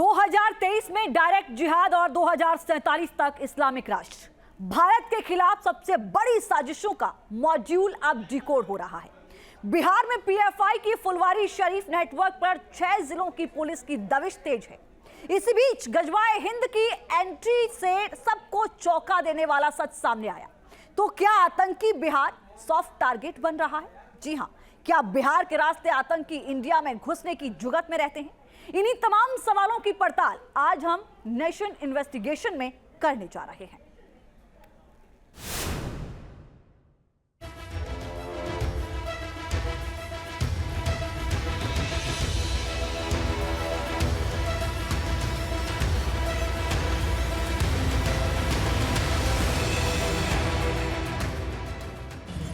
2023 में डायरेक्ट जिहाद और 2047 तक इस्लामिक राष्ट्र, भारत के खिलाफ सबसे बड़ी साजिशों का मॉड्यूल अब डिकोड हो रहा है। बिहार में पीएफआई की फुलवारी शरीफ नेटवर्क पर 6 जिलों की पुलिस की दबिश तेज है। इसी बीच गजवाए हिंद की एंट्री से सबको चौंका देने वाला सच सामने आया। तो क्या आतंकी बिहार सॉफ्ट टारगेट बन रहा है? जी हां, क्या बिहार के रास्ते आतंकी इंडिया में घुसने की जुगत में रहते हैं? इन्हीं तमाम सवालों की पड़ताल आज हम नेशन इन्वेस्टिगेशन में करने जा रहे हैं।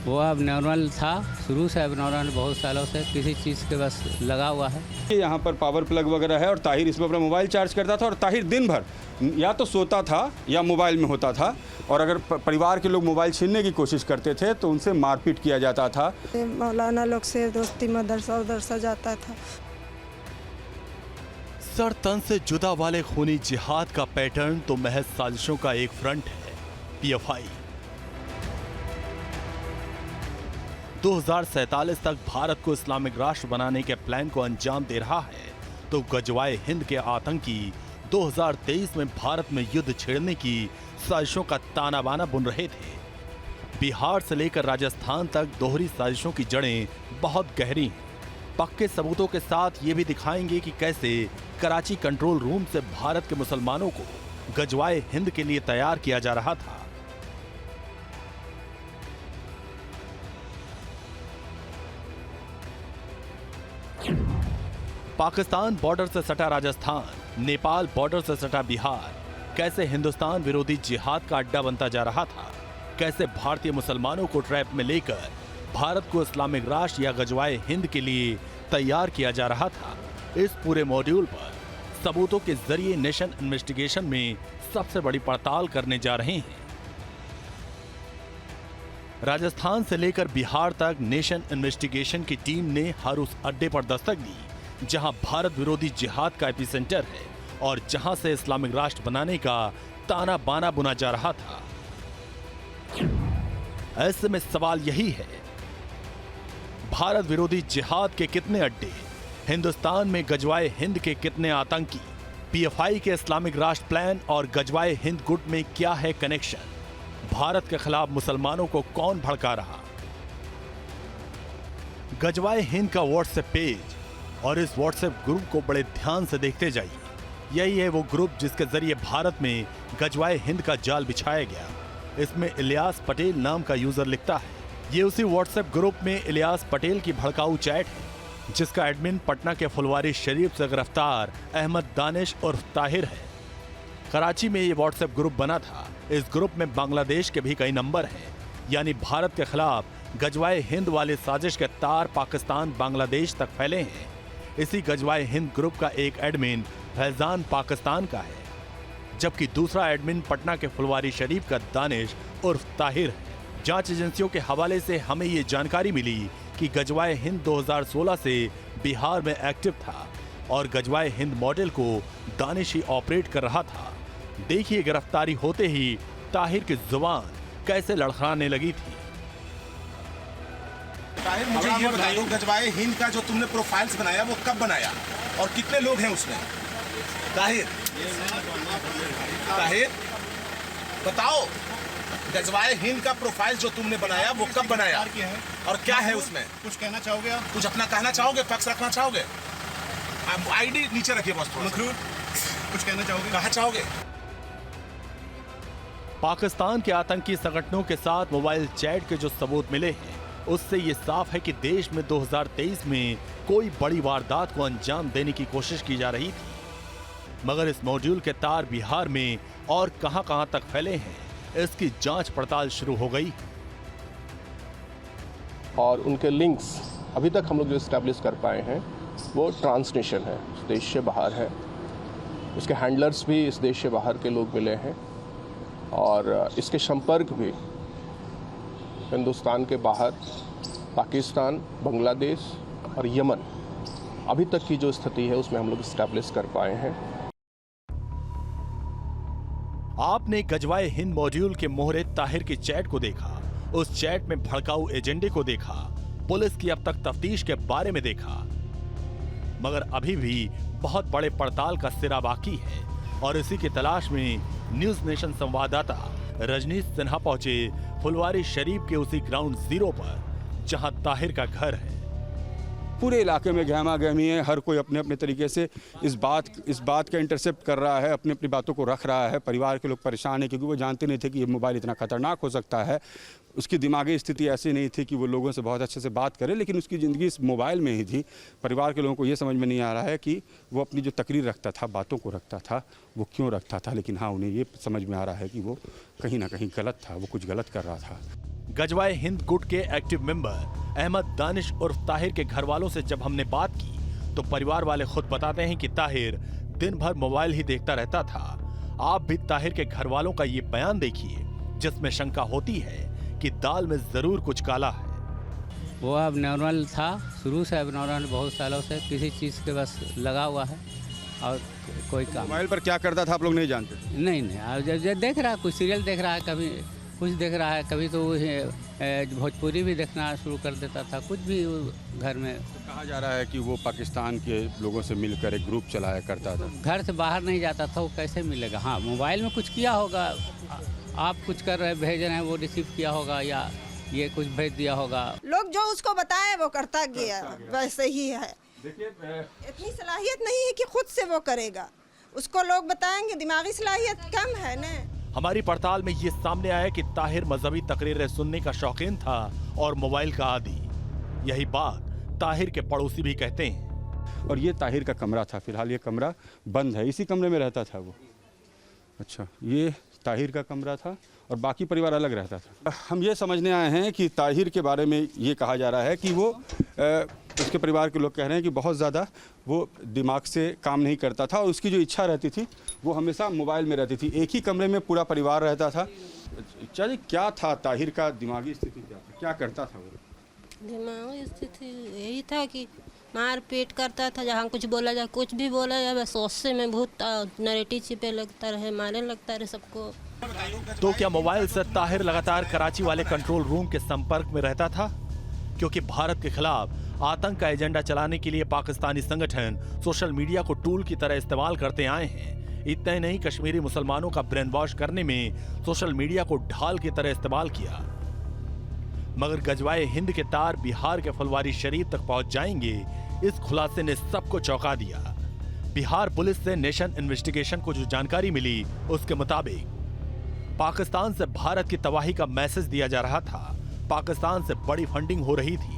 वो अब नॉर्मल था, शुरू से अब नॉर्मल बहुत सालों से किसी चीज़ के बस लगा हुआ है। यहाँ पर पावर प्लग वगैरह है और ताहिर इसमें अपना मोबाइल चार्ज करता था और ताहिर दिन भर या तो सोता था या मोबाइल में होता था। और अगर परिवार के लोग मोबाइल छीनने की कोशिश करते थे तो उनसे मारपीट किया जाता था। मौलाना लोग से दोस्ती मदरसा उदरसा जाता था। सर तन से जुदा वाले खूनी जिहाद का पैटर्न तो महज साजिशों का एक फ्रंट है। पीएफआई 2047 तक भारत को इस्लामिक राष्ट्र बनाने के प्लान को अंजाम दे रहा है, तो गजवाए हिंद के आतंकी 2023 में भारत में युद्ध छेड़ने की साजिशों का ताना बाना बुन रहे थे। बिहार से लेकर राजस्थान तक दोहरी साजिशों की जड़ें बहुत गहरी हैं। पक्के सबूतों के साथ ये भी दिखाएंगे कि कैसे कराची कंट्रोल रूम से भारत के मुसलमानों को गजवाए हिंद के लिए तैयार किया जा रहा था। पाकिस्तान बॉर्डर से सटा राजस्थान, नेपाल बॉर्डर से सटा बिहार, कैसे हिंदुस्तान विरोधी जिहाद का अड्डा बनता जा रहा था, कैसे भारतीय मुसलमानों को ट्रैप में लेकर भारत को इस्लामिक राष्ट्र या गजवाए हिंद के लिए तैयार किया जा रहा था। इस पूरे मॉड्यूल पर सबूतों के जरिए नेशन इन्वेस्टिगेशन में सबसे बड़ी पड़ताल करने जा रहे हैं। राजस्थान से लेकर बिहार तक नेशन इन्वेस्टिगेशन की टीम ने हर उस अड्डे पर दस्तक दी जहां भारत विरोधी जिहाद का एपिसेंटर है और जहां से इस्लामिक राष्ट्र बनाने का ताना बाना बुना जा रहा था। ऐसे में सवाल यही है, भारत विरोधी जिहाद के कितने अड्डे, हिंदुस्तान में गजवाए हिंद के कितने आतंकी, पीएफआई के इस्लामिक राष्ट्र प्लान और गजवाए हिंद गुट में क्या है कनेक्शन, भारत के खिलाफ मुसलमानों को कौन भड़का रहा। गजवाए हिंद का व्हाट्सएप पेज और इस व्हाट्सएप ग्रुप को बड़े ध्यान से देखते जाइए। यही है वो ग्रुप जिसके जरिए भारत में गजवाए हिंद का जाल बिछाया गया। इसमें इलियास पटेल नाम का यूजर लिखता है। ये उसी व्हाट्सएप ग्रुप में इलियास पटेल की भड़काऊ चैट है जिसका एडमिन पटना के फुलवारी शरीफ से गिरफ्तार अहमद दानिश उर्फ ताहिर है। कराची में ये व्हाट्सएप ग्रुप बना था। इस ग्रुप में बांग्लादेश के भी कई नंबर हैं, यानी भारत के खिलाफ गजवाए हिंद वाले साजिश के तार पाकिस्तान बांग्लादेश तक फैले हैं। इसी गजवाए हिंद ग्रुप का एक एडमिन फैजान पाकिस्तान का है, जबकि दूसरा एडमिन पटना के फुलवारी शरीफ का दानिश उर्फ ताहिर है। जांच एजेंसियों के हवाले से हमें ये जानकारी मिली कि गजवाए हिंद 2016 से बिहार में एक्टिव था और गजवाए हिंद मॉडल को दानिश ही ऑपरेट कर रहा था। देखिए गिरफ्तारी होते ही ताहिर की जुबान कैसे लड़खड़ाने लगी थी। ताहिर, मुझे ये बता दो, गजवाए हिंद का जो तुमने प्रोफाइल्स बनाया वो कब बनाया और कितने लोग हैं उसमें? ताहिर बताओ, गजवाए हिंद का प्रोफाइल जो तुमने बनाया वो कब बनाया और क्या है उसमें? कुछ कहना चाहोगे आप? कुछ अपना कहना चाहोगे, पक्ष रखना चाहोगे? आईडी नीचे रखिए बस थोड़ा। कुछ कहना चाहोगे? कहा चाहोगे? पाकिस्तान के आतंकी संगठनों के साथ मोबाइल चैट के जो सबूत मिले हैं उससे ये साफ है कि देश में 2023 में कोई बड़ी वारदात को अंजाम देने की कोशिश की जा रही थी। मगर इस मॉड्यूल के तार बिहार में और कहां-कहां तक फैले हैं, इसकी जांच पड़ताल शुरू हो गई। और उनके लिंक्स अभी तक हम लोग जो इस्टेब्लिश कर पाए हैं वो ट्रांसनेशनल है, देश से बाहर है। उसके हैंडलर्स भी इस देश से बाहर के लोग मिले हैं और इसके संपर्क भी हिंदुस्तान के बाहर पाकिस्तान, बांग्लादेश और यमन अभी तक की जो स्थिति है उसमें हम लोग इस्टेब्लिश कर पाए हैं। आपने गजवाए हिंद मॉड्यूल के मोहरे ताहिर की चैट को देखा, उस चैट में भड़काऊ एजेंडे को देखा, पुलिस की अब तक तफ्तीश के बारे में देखा, मगर अभी भी बहुत बड़े पड़ताल का सिरा बाकी है। और इसी की तलाश में न्यूज नेशन संवाददाता रजनीश सिन्हा पहुंचे फुलवारी शरीफ के उसी ग्राउंड जीरो पर जहां ताहिर का घर है। पूरे इलाके में गहमा गहमी है, हर कोई अपने अपने तरीके से इस बात का इंटरसेप्ट कर रहा है, अपनी अपनी बातों को रख रहा है। परिवार के लोग परेशान हैं क्योंकि वो जानते नहीं थे कि ये मोबाइल इतना खतरनाक हो सकता है। उसकी दिमागी स्थिति ऐसी नहीं थी कि वो लोगों से बहुत अच्छे से बात करे, लेकिन उसकी ज़िंदगी इस मोबाइल में ही थी। परिवार के लोगों को ये समझ में नहीं आ रहा है कि वो अपनी जो तकरीर रखता था, बातों को रखता था, वो क्यों रखता था। लेकिन हाँ, उन्हें ये समझ में आ रहा है कि वो कहीं ना कहीं गलत था, वो कुछ गलत कर रहा था। गजवाए हिंद गुट के एक्टिव मेंबर अहमद दानिश उर्फ ताहिर के घर वालों से जब हमने बात की तो परिवार वाले खुद बताते हैं कि ताहिर दिन भर मोबाइल ही देखता रहता था। आप भी ताहिर के घर वालों का ये बयान देखिए, जिसमें शंका होती है कि दाल में जरूर कुछ काला है। वो अब नॉर्मल था, शुरू से अब नॉर्मल, बहुत सालों से किसी चीज़ के बस लगा हुआ है और कोई काम। मोबाइल पर क्या करता था आप लोग नहीं जानते? नहीं, अब जब देख रहा है, कुछ सीरियल देख रहा है, कभी कुछ देख रहा है, कभी तो भोजपुरी भी देखना शुरू कर देता था, कुछ भी घर में। कहा जा रहा है कि वो पाकिस्तान के लोगों से मिलकर एक ग्रुप चलाया करता था। घर से बाहर नहीं जाता था, वो कैसे मिलेगा? हाँ, मोबाइल में कुछ किया होगा, आप कुछ कर रहे भेज रहे हैं, वो रिसीव किया होगा या ये कुछ भेज दिया होगा। लोग जो उसको बताए वो करता गया, वैसे ही है। इतनी सलाहियत नहीं है कि खुद से वो करेगा, उसको लोग बताएंगे, दिमागी सलाहियत कम है न। हमारी पड़ताल में ये सामने आया कि ताहिर मजहबी तकरीरें सुनने का शौकीन था और मोबाइल का आदी। यही बात ताहिर के पड़ोसी भी कहते हैं। और ये ताहिर का कमरा था, फिलहाल ये कमरा बंद है, इसी कमरे में रहता था वो। अच्छा, ये ताहिर का कमरा था और बाकी परिवार अलग रहता था। हम ये समझने आए हैं कि ताहिर के बारे में ये कहा जा रहा है कि वो उसके परिवार के लोग कह रहे हैं कि बहुत ज़्यादा वो दिमाग से काम नहीं करता था और उसकी जो इच्छा रहती थी वो हमेशा मोबाइल में रहती थी। एक ही कमरे में पूरा परिवार रहता था। चलिए, क्या था ताहिर का दिमागी स्थिति, क्या करता था वो? दिमागी स्थिति यही था कि मार पीट करता था, जहाँ कुछ बोला जाए, कुछ भी बोला जाए, बस उससे में बहुत नरेटिव छिपे लगता रहे, मारने लगता रहे सबको। तो क्या मोबाइल से ताहिर लगातार कराची वाले कंट्रोल रूम के संपर्क में रहता था? क्योंकि भारत के खिलाफ आतंक का एजेंडा चलाने के लिए पाकिस्तानी संगठन सोशल मीडिया को टूल की तरह इस्तेमाल करते आए हैं। इतना ही नहीं, कश्मीरी मुसलमानों का ब्रेन वॉश करने में सोशल मीडिया को ढाल की तरह इस्तेमाल किया। मगर गजवाए हिंद के तार बिहार के फुलवारी शरीफ तक पहुंच जाएंगे, इस खुलासे ने सबको चौंका दिया। बिहार पुलिस से नेशन इन्वेस्टिगेशन को जो जानकारी मिली, उसके मुताबिक पाकिस्तान से भारत की तबाही का मैसेज दिया जा रहा था। पाकिस्तान से बड़ी फंडिंग हो रही थी।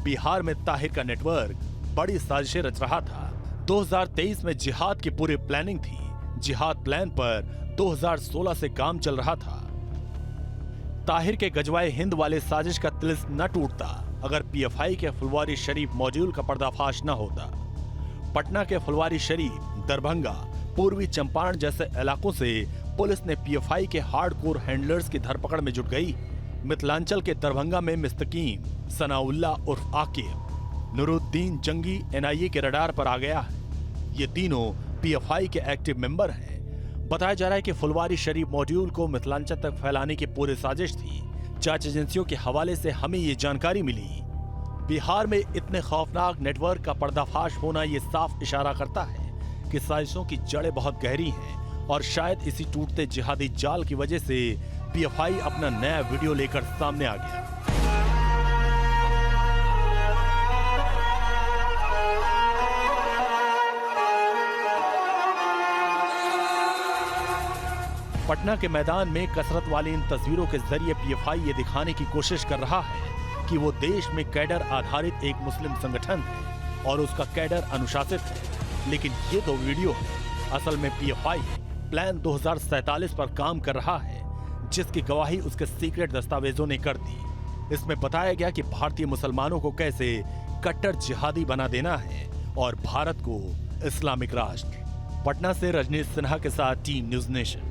बिहार में ताहिर का नेटवर्क बड़ी साजिशें रच रहा था। 2023 में जिहाद की पूरी प्लानिंग थी। जिहाद प्लान पर 2016 से काम चल रहा था। ताहिर के गजवाए हिंद वाले साजिश का तिलिस्म न टूटता अगर पीएफआई के फुलवारी शरीफ मॉड्यूल का पर्दाफाश न होता। पटना के फुलवारी शरीफ, दरभंगा, पूर्वी चंपारण जैसे इलाकों से पुलिस ने पीएफआई के हार्डकोर हैंडलर्स की धरपकड़ में जुट गई। मिथिलांचल के दरभंगा में मिस्तकीम, सनाउल्ला उर्फ आकिब, नूरुद्दीन जंगी एनआईए के रडार पर आ गया है। ये तीनों पीएफआई के एक्टिव मेंबर हैं। बताया जा रहा है कि फुलवारी शरीफ मॉड्यूल को मिथिलांचल तक फैलाने की पूरी साजिश थी। जांच एजेंसियों के हवाले से हमें ये जानकारी मिली। बिहार में इतने खौफनाक नेटवर्क का पर्दाफाश होना ये साफ इशारा करता है कि साजिशों की जड़ें बहुत गहरी हैं और शायद इसी टूटते जिहादी जाल की वजह से पीएफआई अपना नया वीडियो लेकर सामने आ गया। पटना के मैदान में कसरत वाली इन तस्वीरों के जरिए पीएफआई ये दिखाने की कोशिश कर रहा है कि वो देश में कैडर आधारित एक मुस्लिम संगठन है और उसका कैडर अनुशासित है। लेकिन ये तो वीडियो है। असल में पीएफआई प्लान 2047 पर काम कर रहा है, जिसकी गवाही उसके सीक्रेट दस्तावेजों ने कर दी। इसमें बताया गया कि भारतीय मुसलमानों को कैसे कट्टर जिहादी बना देना है और भारत को इस्लामिक राष्ट्र। पटना से रजनीश सिन्हा के साथ टीम न्यूज नेशन।